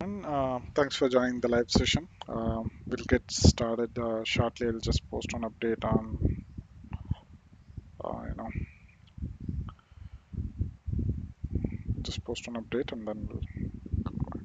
And thanks for joining the live session. We'll get started shortly. I'll just post an update on, uh, you know, just post an update and then we'll come back.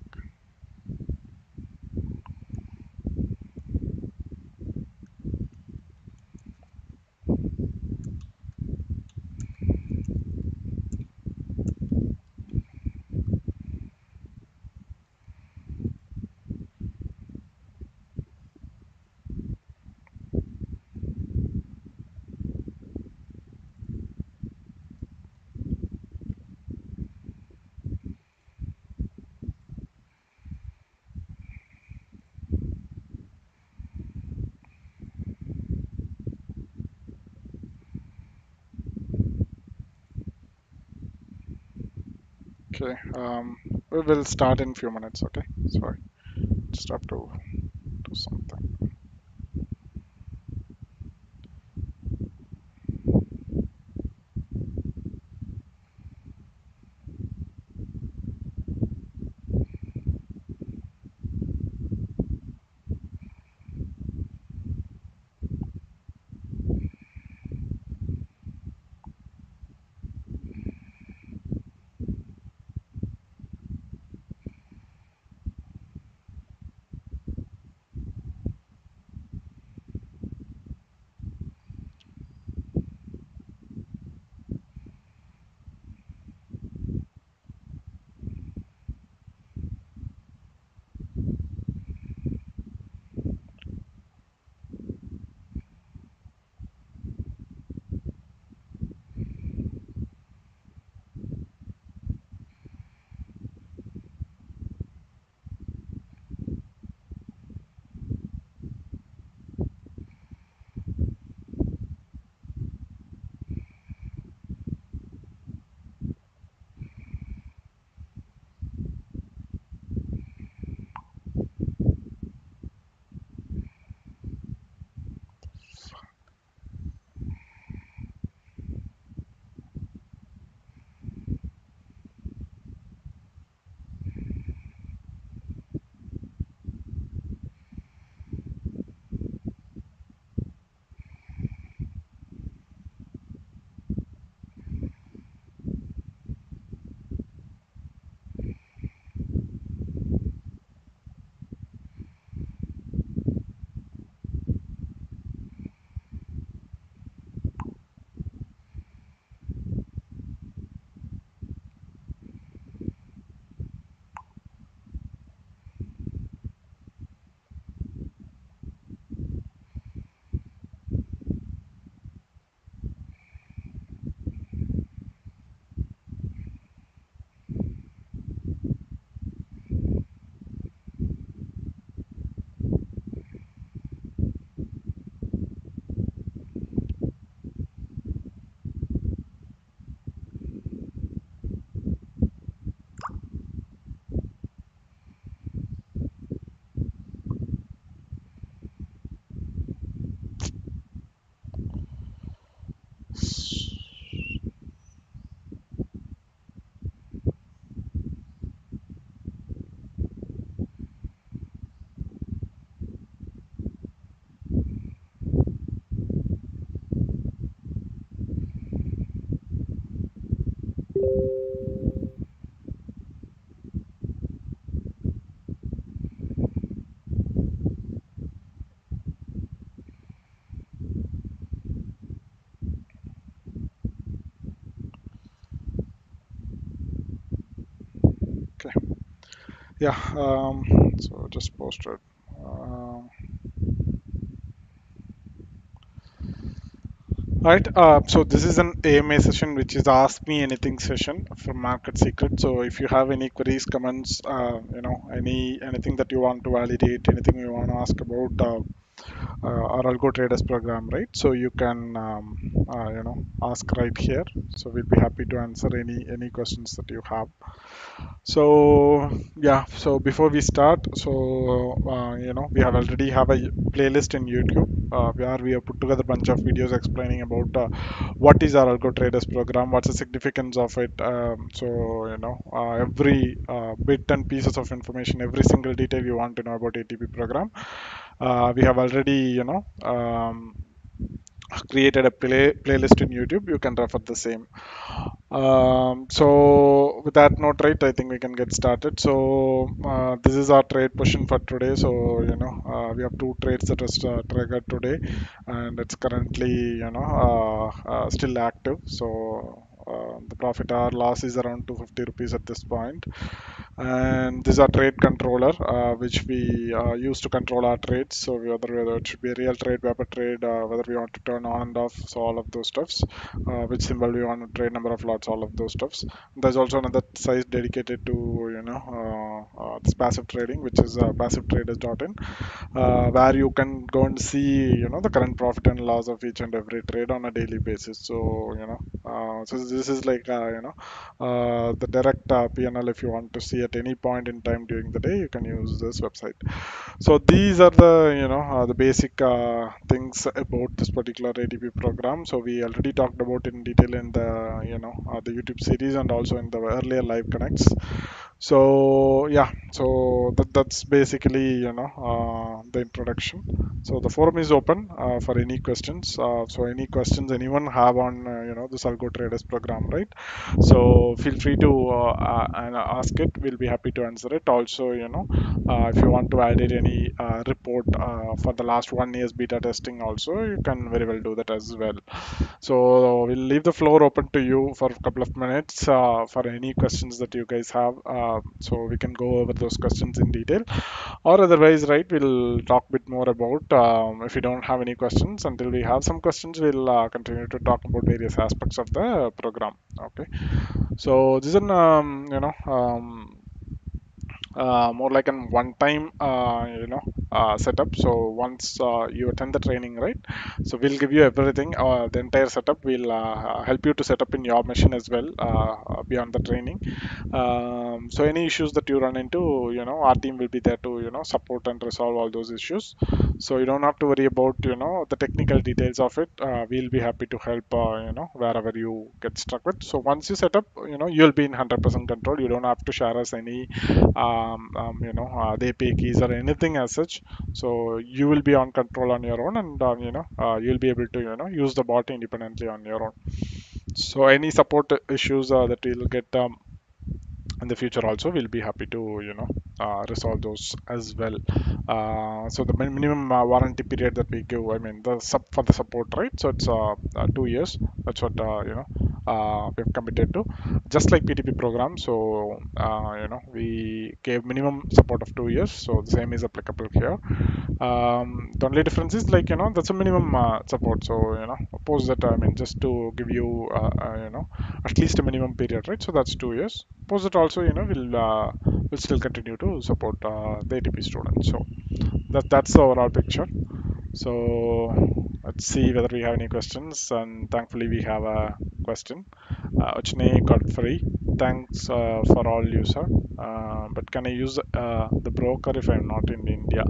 Okay, we will start in a few minutes. Okay, sorry, just have to do something. Okay, yeah. So just posted. Um, Right. So this is an AMA session, which is Ask Me Anything session for Market Secret. So if you have any queries, comments, anything that you want to validate, anything you want to ask about our Algo Traders program, right? So you can ask right here. So we'll be happy to answer any questions that you have. So yeah. So before we start, we have already have a playlist in YouTube. where we have put together a bunch of videos explaining about what is our Algo Traders program, what's the significance of it. So every bit and pieces of information, every single detail you want to know about ATP program, we have already created a playlist in YouTube. You can refer the same. So with that note, right, I think we can get started. So this is our trade position for today. So we have two trades that is triggered today, and it's currently still active. So the profit or loss is around 250 rupees at this point. And this is our trade controller, which we use to control our trades. So whether it should be a real trade, paper trade, whether we want to turn on and off, so all of those stuffs, which symbol we want to trade, number of lots, all of those stuffs. There's also another site dedicated to this passive trading, which is passivetraders.in, where you can go and see the current profit and loss of each and every trade on a daily basis. So so this is like the direct P&L. If you want to see at any point in time during the day, you can use this website. So these are the the basic things about this particular ATP program. So we already talked about in detail in the the YouTube series and also in the earlier live connects. So yeah, so that's basically the introduction. So the forum is open for any questions. So any questions anyone have on this Algo Traders program, right? So feel free to and ask it. We'll be happy to answer it. Also, if you want to add it any report for the last 1 year's beta testing, also you can very well do that as well. So we'll leave the floor open to you for a couple of minutes for any questions that you guys have. So we can go over those questions in detail, or otherwise, right, we'll talk a bit more about. If we don't have any questions, until we have some questions, we'll continue to talk about various aspects of the program. Okay. So this is an more like an one-time setup. So once you attend the training, right, so we'll give you everything, the entire setup. We'll help you to set up in your machine as well, beyond the training. So any issues that you run into, our team will be there to support and resolve all those issues. So you don't have to worry about the technical details of it. We'll be happy to help wherever you get stuck with. So once you set up, you'll be in 100% control. You don't have to share us any the API keys or anything as such. So you will be on control on your own, and you'll be able to use the bot independently on your own. So any support issues that you'll get in the future also, we'll be happy to resolve those as well. So the minimum warranty period that we give, I mean the sub for the support, right, so it's 2 years. That's what we've committed to, just like PTP program. So we gave minimum support of 2 years, so the same is applicable here. The only difference is, like, that's a minimum support. So suppose that, I mean, just to give you at least a minimum period, right, so that's 2 years. Suppose that also will still continue to support the ATP students. So that's the overall picture. So let's see whether we have any questions, and thankfully we have a question. Uchne Godfrey, thanks for all you, sir. But can I use the broker if I'm not in India?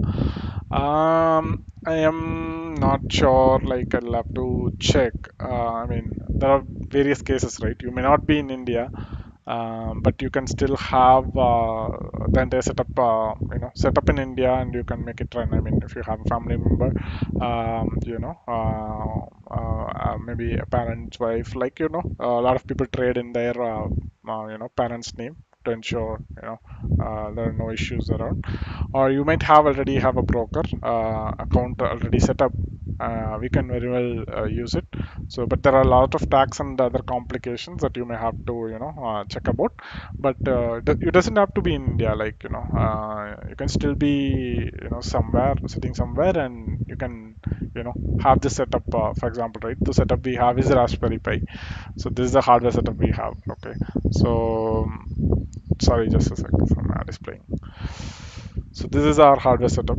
I am not sure. Like, I'll have to check. I mean, there are various cases, right? You may not be in India, but you can still have the entire setup, set up in India, and you can make it run. I mean, if you have a family member, maybe a parent's wife, like, a lot of people trade in their, parents' name to ensure, there are no issues around. Or you might have already have a broker account already set up. We can very well use it. So, but there are a lot of tax and other complications that you may have to check about. But it doesn't have to be in India. Like, you can still be somewhere, sitting somewhere, and you can have this setup. For example, right, the setup we have is Raspberry Pi. So this is the hardware setup we have. Okay. So sorry, just a second, some ad is playing. So this is our hardware setup.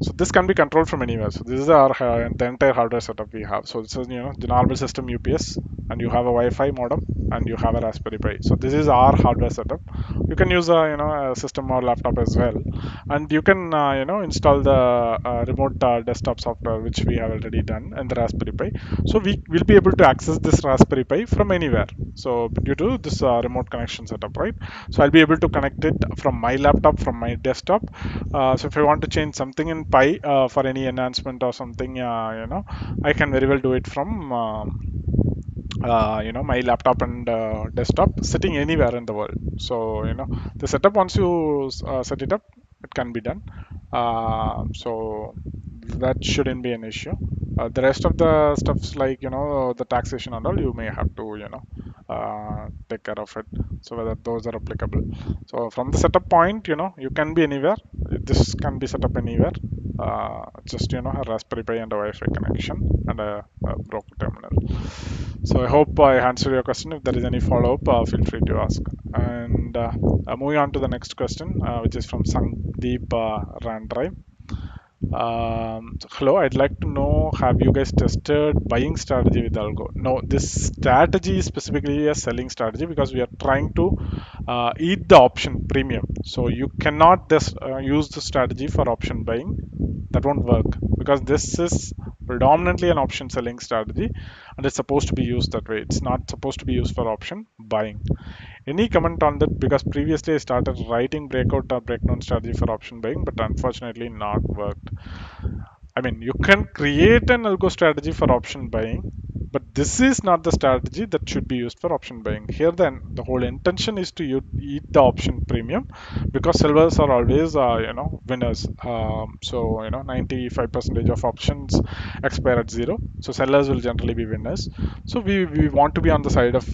So this can be controlled from anywhere. So this is our the entire hardware setup we have. So this is the normal system UPS. and you have a Wi-Fi modem, and you have a Raspberry Pi. So this is our hardware setup. You can use a system or laptop as well, and you can install the remote desktop software which we have already done in the Raspberry Pi. So we will be able to access this Raspberry Pi from anywhere. So due to this remote connection setup, right? So I'll be able to connect it from my laptop, from my desktop. So if I want to change something in Pi for any enhancement or something, I can very well do it from my laptop and desktop sitting anywhere in the world. So the setup, once you set it up, it can be done. So that shouldn't be an issue. The rest of the stuffs, like the taxation and all, you may have to take care of it, so whether those are applicable. So from the setup point, you can be anywhere. This can be set up anywhere. Just a Raspberry Pi and a Wi-Fi connection and a broker terminal. So I hope I answered your question. If there is any follow-up, feel free to ask. And moving on to the next question, which is from Sandeep Randrai. So hello, I'd like to know, have you guys tested buying strategy with Algo? No, this strategy is specifically a selling strategy because we are trying to eat the option premium. So you cannot just use the strategy for option buying. That won't work because this is predominantly an option selling strategy, and it's supposed to be used that way. It's not supposed to be used for option buying. Any comment on that? Because previously I started writing breakout or breakdown strategy for option buying, but unfortunately not worked. I mean, you can create an algo strategy for option buying, but this is not the strategy that should be used for option buying. Here, then, the whole intention is to eat the option premium, because sellers are always, winners. So, 95% of options expire at zero. So, sellers will generally be winners. So, we want to be on the side of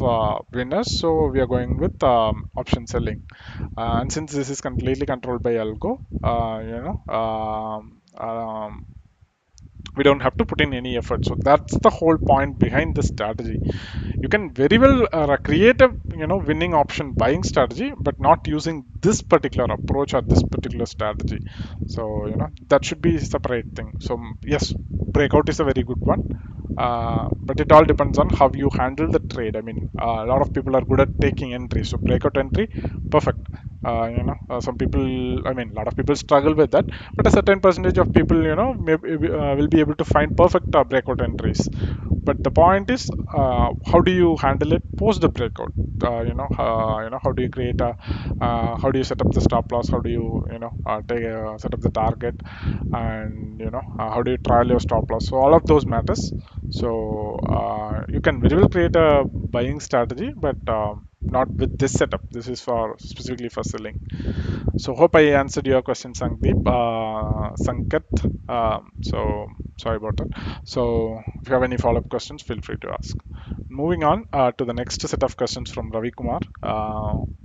winners. So, we are going with option selling. And since this is completely controlled by algo, we don't have to put in any effort. So that's the whole point behind the strategy. You can very well create a winning option buying strategy, but not using this particular approach or this particular strategy. So that should be a separate thing. So yes, breakout is a very good one, but it all depends on how you handle the trade. I mean, a lot of people are good at taking entry. So breakout entry, perfect. Some people, I mean, a lot of people struggle with that, but a certain percentage of people, will be able to find perfect breakout entries. But the point is, how do you handle it post the breakout? How do you create a, how do you set up the stop loss? How do you, set up the target? And how do you trial your stop loss? So all of those matters. So you can very well create a buying strategy, but not with this setup. This is for specifically for selling. So hope I answered your question, Sankat. So sorry about that. So if you have any follow-up questions, feel free to ask. Moving on to the next set of questions from Ravi Kumar.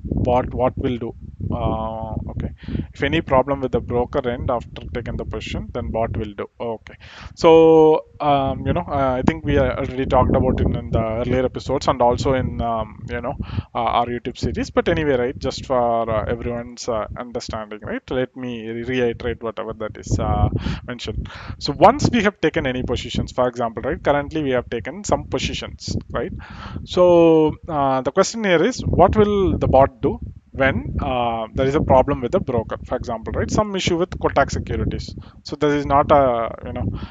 What will do? Okay. If any problem with the broker end after taking the position, then what will do? Okay. So I think we already talked about it in the earlier episodes and also in our YouTube series. But anyway, right, just for everyone's understanding, right, let me reiterate whatever that is mentioned. So once we have taken any positions, for example, right, currently we have taken some positions, right? So the question here is, what will the bot do when there is a problem with the broker? For example, right, some issue with Kotak Securities. So this is not a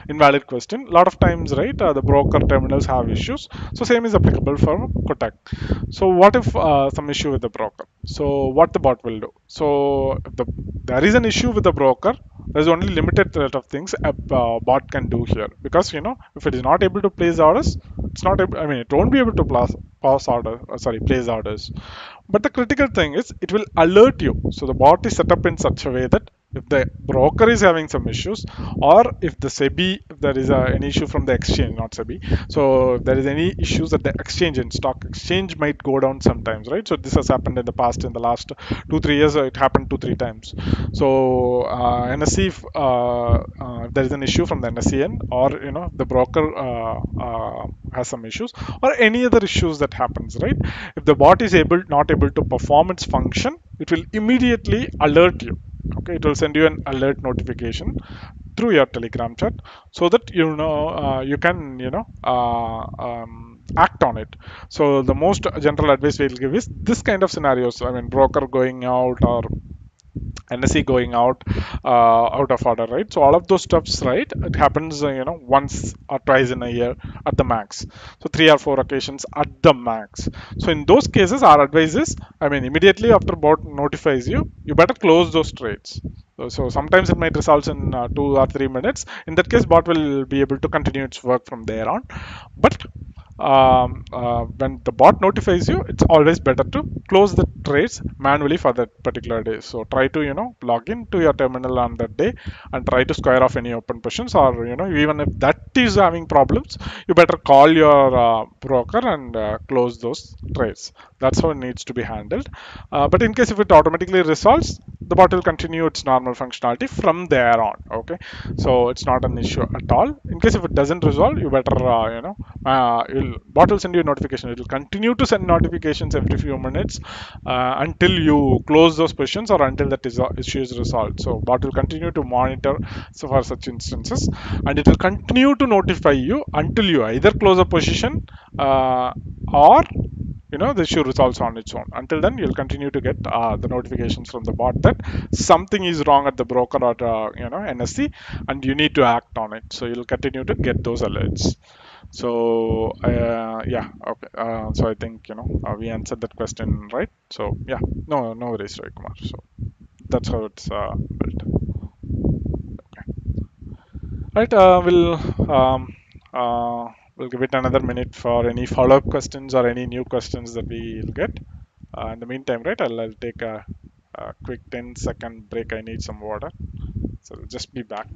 invalid question. A lot of times, right, the broker terminals have issues. So same is applicable for Kotak. So what if some issue with the broker? So what the bot will do? So if there is an issue with the broker, there's only limited set of things a bot can do here, because if it is not able to place orders, it's not able, I mean, it won't be able to place orders. But the critical thing is, it will alert you. So the bot is set up in such a way that if the broker is having some issues, or if the SEBI, if there is an issue from the exchange, not SEBI, so if there is any issues at the exchange, and stock exchange might go down sometimes, right? So this has happened in the past, in the last 2 3 years, it happened 2 3 times. So NSE, if there is an issue from the NSEN, or the broker has some issues, or any other issues that happens, right? If the bot is not able to perform its function, it will immediately alert you. Okay, it will send you an alert notification through your Telegram chat, so that you can act on it. So the most general advice we'll give is this kind of scenarios. I mean, broker going out or NSE going out of order, right? So all of those stuffs, right? It happens, once or twice in a year at the max. So three or four occasions at the max. So in those cases, our advice is, I mean, immediately after bot notifies you, you better close those trades. So sometimes it might result in 2 or 3 minutes. In that case, bot will be able to continue its work from there on. But when the bot notifies you, it's always better to close the trades manually for that particular day. So try to log into your terminal on that day and try to square off any open positions, or even if that is having problems, you better call your broker and close those trades. That's how it needs to be handled. But in case if it automatically resolves, the bot will continue its normal functionality from there on. Okay, so it's not an issue at all. In case if it doesn't resolve, you better bot will send you a notification. It will continue to send notifications every few minutes until you close those positions or until that issue is resolved. So bot will continue to monitor so for such instances, and it will continue to notify you until you either close a position or the issue resolves on its own. Until then, you'll continue to get the notifications from the bot that something is wrong at the broker or NSC, and you need to act on it. So you'll continue to get those alerts. So yeah, okay. So I think we answered that question, right? So yeah, no worries, right, Kumar. So that's how it's built. Right. We'll give it another minute for any follow-up questions or any new questions that we'll get. In the meantime, right, I'll take a quick 10-second break. I need some water. So just be back.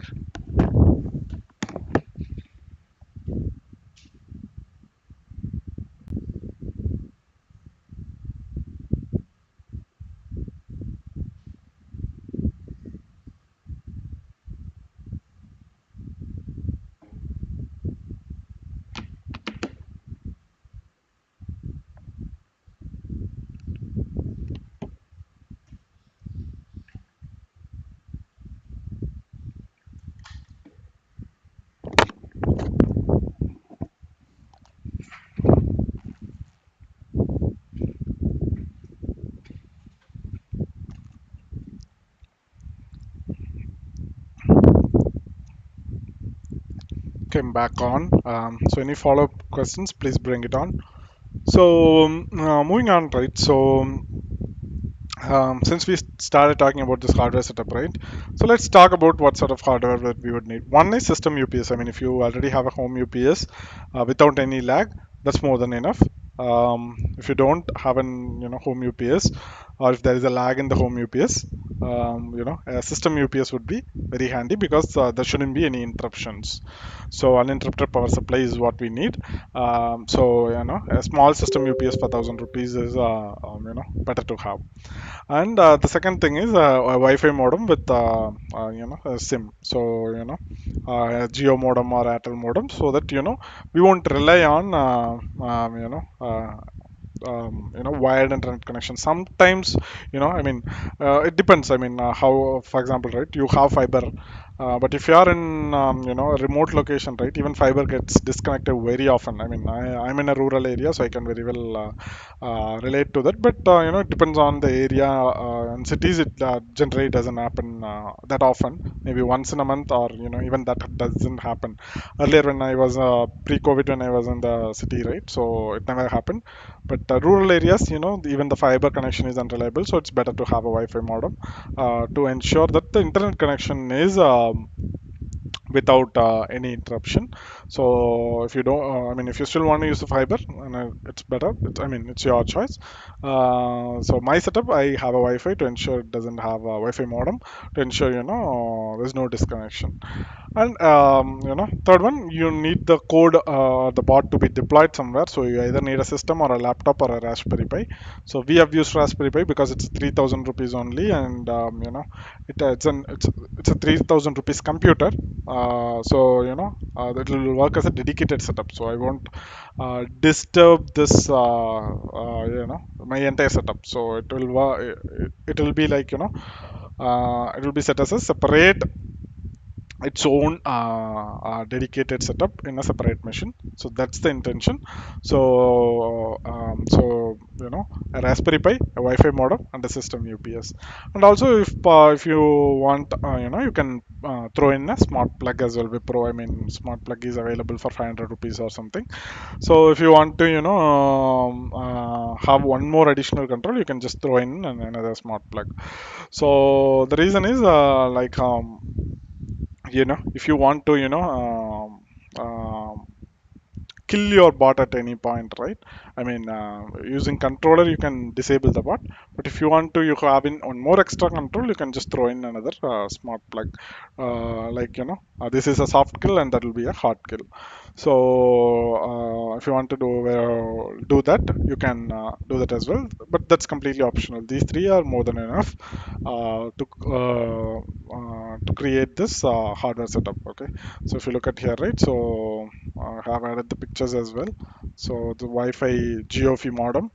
Okay, I'm back on. So any follow-up questions, please bring it on. So moving on, right? So since we started talking about this hardware setup, right? So let's talk about what sort of hardware that we would need. One is system UPS. I mean, if you already have a home UPS without any lag, that's more than enough. If you don't have an home UPS, or if there is a lag in the home UPS, a system UPS would be very handy because there shouldn't be any interruptions. So uninterrupted power supply is what we need. So a small system UPS for 1,000 rupees is better to have. And the second thing is a Wi-Fi modem with a SIM. So a Geo modem or Airtel modem, so that we won't rely on wired internet connection. Sometimes I mean it depends. I mean how, for example, right, you have fiber, but if you are in a remote location, right, even fiber gets disconnected very often. I mean I'm in a rural area, so I can very well relate to that. But it depends on the area. In cities it generally doesn't happen that often, maybe once in a month, or even that doesn't happen. Earlier when I was pre-COVID, when I was in the city, right, so it never happened. But rural areas, even the fiber connection is unreliable, so it's better to have a Wi-Fi modem to ensure that the internet connection is without any interruption. So if you don't, I mean, if you still want to use the fiber, and it's better. I mean, it's your choice. So my setup, I have a Wi-Fi to ensure it doesn't have a Wi-Fi modem to ensure there's no disconnection. And third one, you need the code, the bot to be deployed somewhere. So you either need a system or a laptop or a Raspberry Pi. So we have used Raspberry Pi because it's 3,000 rupees only, and it's a 3,000 rupees computer. So it will work as a dedicated setup. So I won't disturb this my entire setup. So it will be like it will be set as a separate its own dedicated setup in a separate machine. So that's the intention. So a Raspberry Pi, a Wi-Fi modem, and a system UPS. And also, if you want, you can throw in a smart plug as well. Wipro, I mean, smart plug is available for 500 rupees or something. So if you want to, have one more additional control, you can just throw in another smart plug. So the reason is if you want to kill your bot at any point, right? I mean, using controller you can disable the bot, but if you want to, you have in one more extra control, you can just throw in another smart plug. This is a soft kill and that will be a hard kill. So if you want to do that, you can do that as well, but that's completely optional. These three are more than enough to create this hardware setup. Okay, so if you look at here, right, so I have added the pictures as well. So the Wi-Fi GOF modem,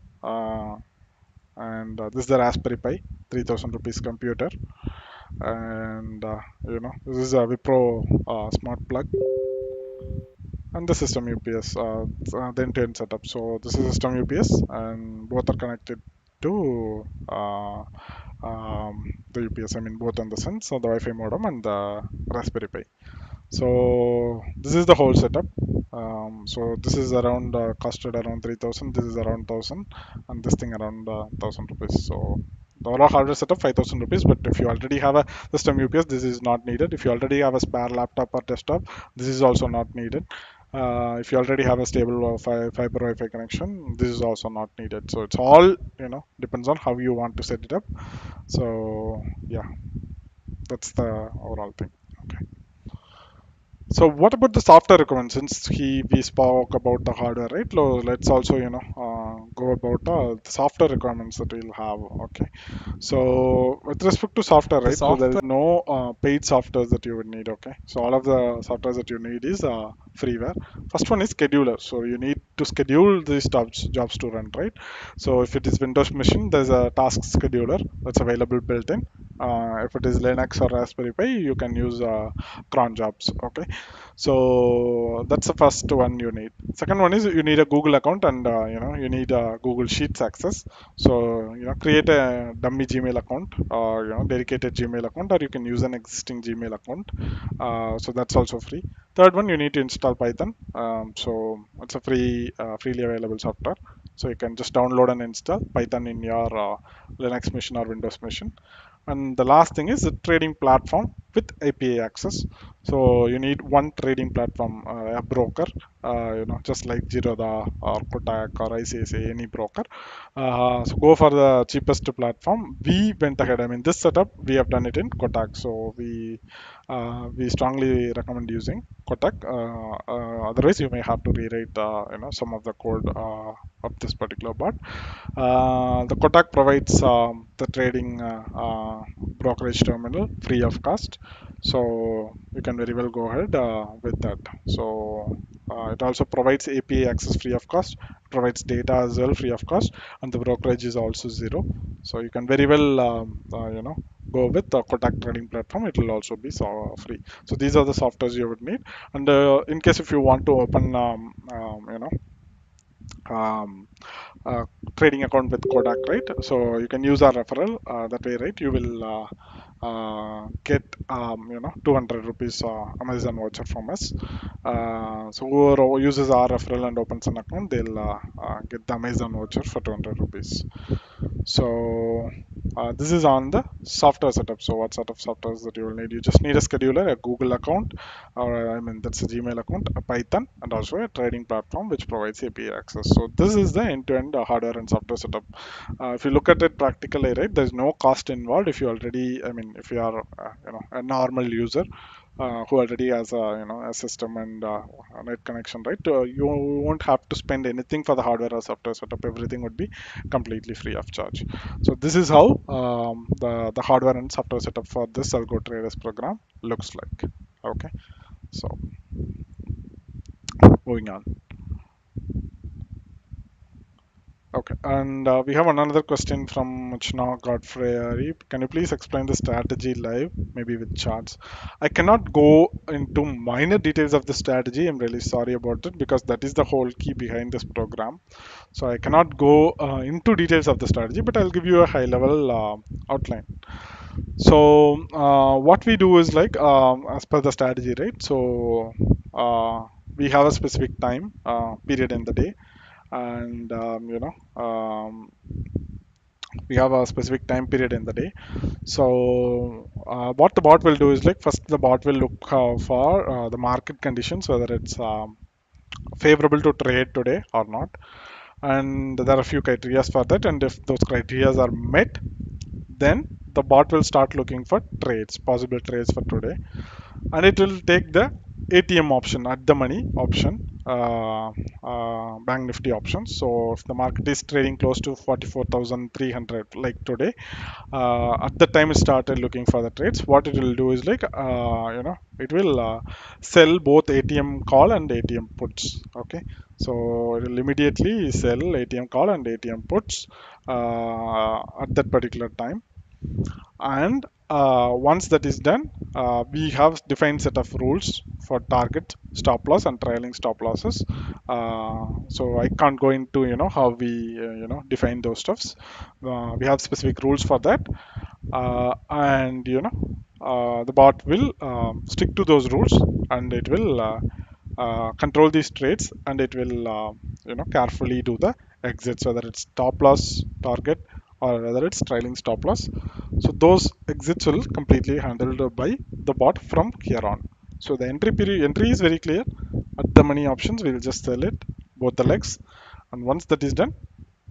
and this is the Raspberry Pi, 3000 rupees computer, and this is a Wipro smart plug, and the system UPS, the end-to-end setup. So this is system UPS, and both are connected to the UPS. I mean, both on the sense, so the Wi-Fi modem and the Raspberry Pi. So this is the whole setup. So this is around costed around 3000. This is around 1000, and this thing around 1000 rupees. So the overall hardware setup 5000 rupees. But if you already have a system UPS, this is not needed. If you already have a spare laptop or desktop, this is also not needed. If you already have a stable fiber Wi-Fi connection, this is also not needed. So it's all depends on how you want to set it up. So yeah, that's the overall thing. Okay. So what about the software requirements? Since we spoke about the hardware, right? Let's also go about the software requirements that we'll have. Okay. So with respect to software, The right? There is software no paid softwares that you would need. Okay. So all of the softwares that you need is freeware. First one is scheduler. So you need to schedule these jobs to run, right? So if it is Windows machine, there's a task scheduler that's available built in. If it is Linux or Raspberry Pi, you can use cron jobs. Okay. So that's the first one you need. Second one is you need a Google account, and you need Google Sheets access. So create a dummy Gmail account, or dedicated Gmail account, or you can use an existing Gmail account. So that's also free. Third one, you need to install Python. So it's a freely available software. So you can just download and install Python in your Linux machine or Windows machine. And the last thing is a trading platform with API access. So you need one trading platform, a broker, just like Zerodha or Kotak or ICICI, any broker. So go for the cheapest platform. We went ahead. I mean, this setup we have done it in Kotak, so we strongly recommend using Kotak. Otherwise, you may have to rewrite some of the code of this particular bot. The Kotak provides the trading brokerage terminal free of cost, so you can very well go ahead with that. So it also provides API access free of cost, provides data as well free of cost, and the brokerage is also zero. So you can very well go with the Kotak trading platform. It will also be free. So these are the softwares you would need. And in case if you want to open um, uh, trading account with Kodak, right? So you can use our referral. That way, right? You will get 200 rupees Amazon voucher from us. So whoever uses our referral and opens an account, they'll get the Amazon voucher for 200 rupees. So this is on the software setup. So what sort of softwares that you will need? You just need a scheduler, a Google account, or I mean that's a Gmail account, a Python, and also a trading platform which provides API access. So this is the end-to-end hardware and software setup. If you look at it practically, right, there's no cost involved. If you already, I mean, if you are a normal user who already has a system and a net connection, right? You won't have to spend anything for the hardware or software setup. Everything would be completely free of charge. So this is how the hardware and software setup for this Algo Traders program looks like. Okay, so moving on. Okay, and we have another question from Chna Godfrey. Can you please explain the strategy live, maybe with charts? I cannot go into minor details of the strategy. I'm really sorry about it because that is the whole key behind this program. So I cannot go into details of the strategy, but I'll give you a high level outline. So what we do is like as per the strategy, right? So we have a specific time period in the day, and we have a specific time period in the day. So what the bot will do is like first the bot will look for the market conditions, whether it's favorable to trade today or not, and there are a few criteria for that, and if those criteria are met, then the bot will start looking for trades, possible trades for today, and it will take the ATM option, at the money option, bank nifty option. So if the market is trading close to 44,300 like today, at the time it started looking for the trades, what it will do is like it will sell both ATM call and ATM puts. Okay, so it will immediately sell ATM call and ATM puts at that particular time. And once that is done, we have defined set of rules for target, stop loss, and trailing stop losses. So I can't go into how we define those stuffs. We have specific rules for that, and the bot will stick to those rules, and it will control these trades, and it will carefully do the exits, whether it's stop loss target or whether it's trailing stop loss. So those exits will completely handled by the bot from here on. So the entry is very clear. At the money options, we will just sell it both the legs, and once that is done,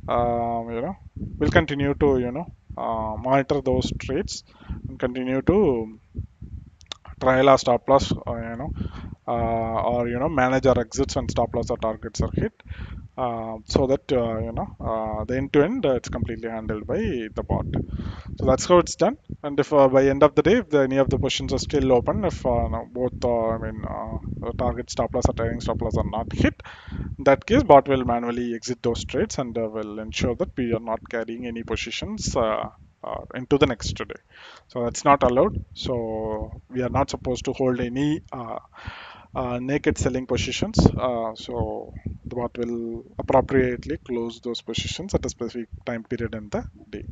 we'll continue to monitor those trades and continue to trial our stop loss, or manage our exits when stop loss or targets are hit, so that the end to end it's completely handled by the bot. So that's how it's done. And if by end of the day, if any of the positions are still open, if no, both the target stop loss or trailing stop loss are not hit, in that case bot will manually exit those trades, and will ensure that we are not carrying any positions into the next day. So that's not allowed. So we are not supposed to hold any naked selling positions. So the bot will appropriately close those positions at a specific time period in the day.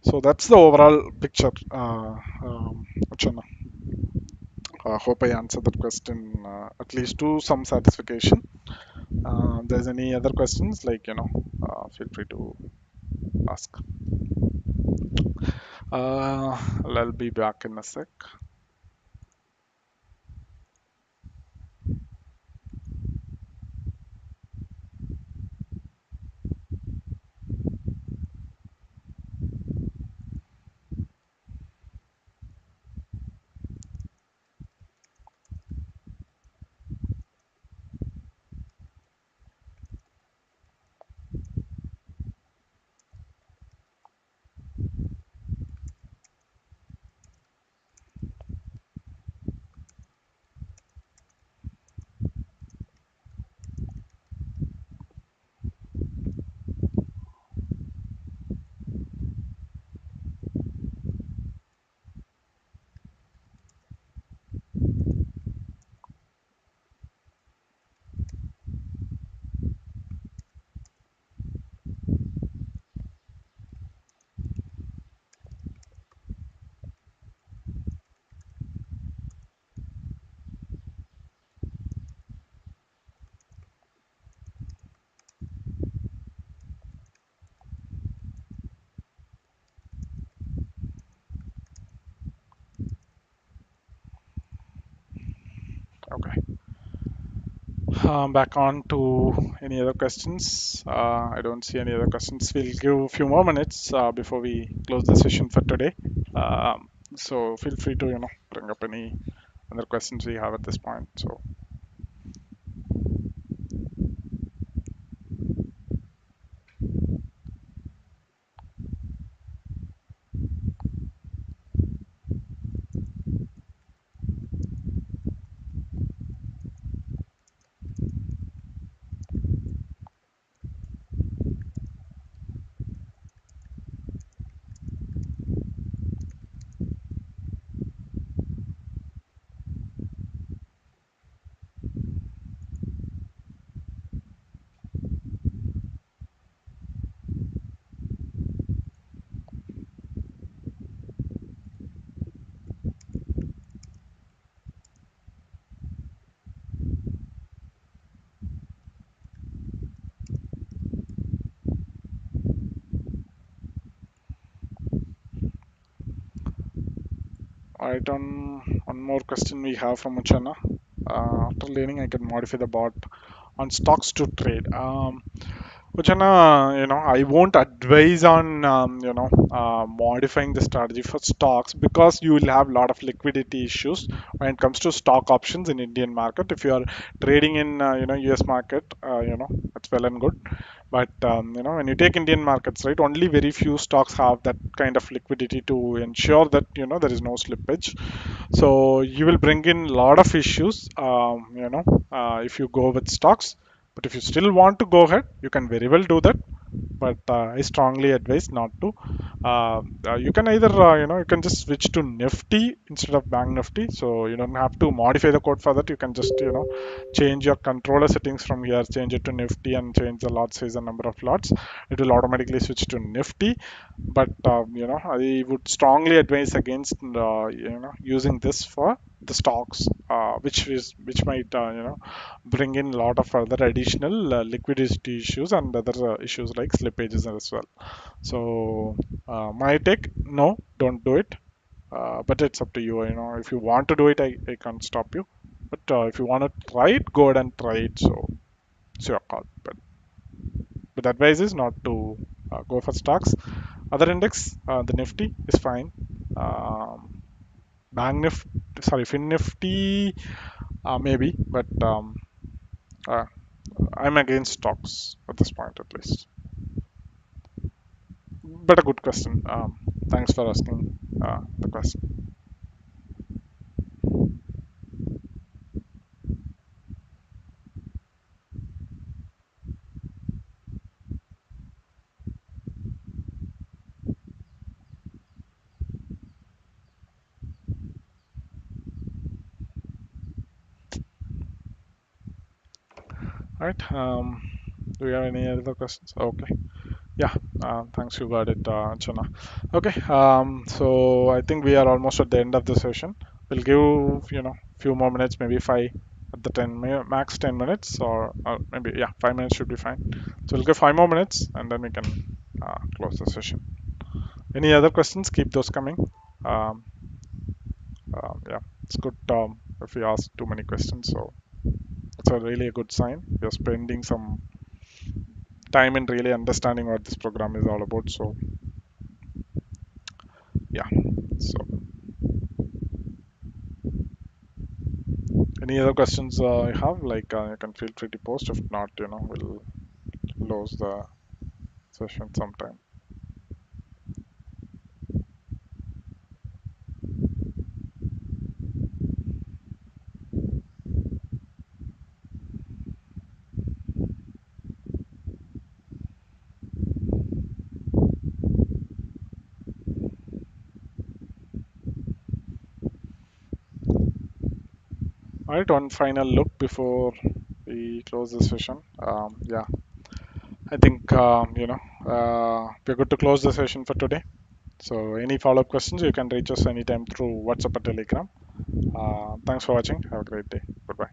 So that's the overall picture. Uchana. Hope I answered that question at least to some satisfaction. There's any other questions, like feel free to ask. I'll be back in a sec. Okay. Back on to any other questions. I don't see any other questions. We'll give a few more minutes before we close the session for today. So feel free to bring up any other questions we have at this point. So Right, on one more question we have from Uchana. After learning, I can modify the bot on stocks to trade. Uchana, I won't advise on, modifying the strategy for stocks because you will have a lot of liquidity issues when it comes to stock options in Indian market. If you are trading in, US market, that's well and good. But, when you take Indian markets, right, only very few stocks have that kind of liquidity to ensure that, there is no slippage. So you will bring in a lot of issues, if you go with stocks. But if you still want to go ahead, you can very well do that. But I strongly advise not to. You can either, you can just switch to Nifty instead of Bank Nifty. So you don't have to modify the code for that. You can just, change your controller settings from here, change it to Nifty and change the lot size and number of lots. It will automatically switch to Nifty. But, I would strongly advise against, using this for the stocks, which might, bring in a lot of other additional liquidity issues and other issues like slippages as well. So my take, no, don't do it. But it's up to you. If you want to do it, I can't stop you. But if you want to try it, go ahead and try it. So it's your call. But the advice is not to go for stocks. Other index, the Nifty is fine. Um, Bank Nifty, sorry, Fin Nifty, maybe, but uh, I'm against stocks at this point at least. But a good question. Thanks for asking the question. All right. Do you have any other questions? Okay. Yeah. Thanks. You got it, Chana. Okay. So I think we are almost at the end of the session. We'll give few more minutes, maybe five at the max 10 minutes, or maybe yeah, 5 minutes should be fine. So we'll give 5 more minutes, and then we can close the session. Any other questions? Keep those coming. Um, yeah, it's good if we ask too many questions. So it's a really a good sign. You're spending some time in really understanding what this program is all about. So yeah. So any other questions you have? Like you can feel free to post. If not, we'll close the session sometime. All right. One final look before we close the session. Yeah, I think we're good to close the session for today. So any follow-up questions, you can reach us anytime through WhatsApp or Telegram. Thanks for watching. Have a great day. Goodbye.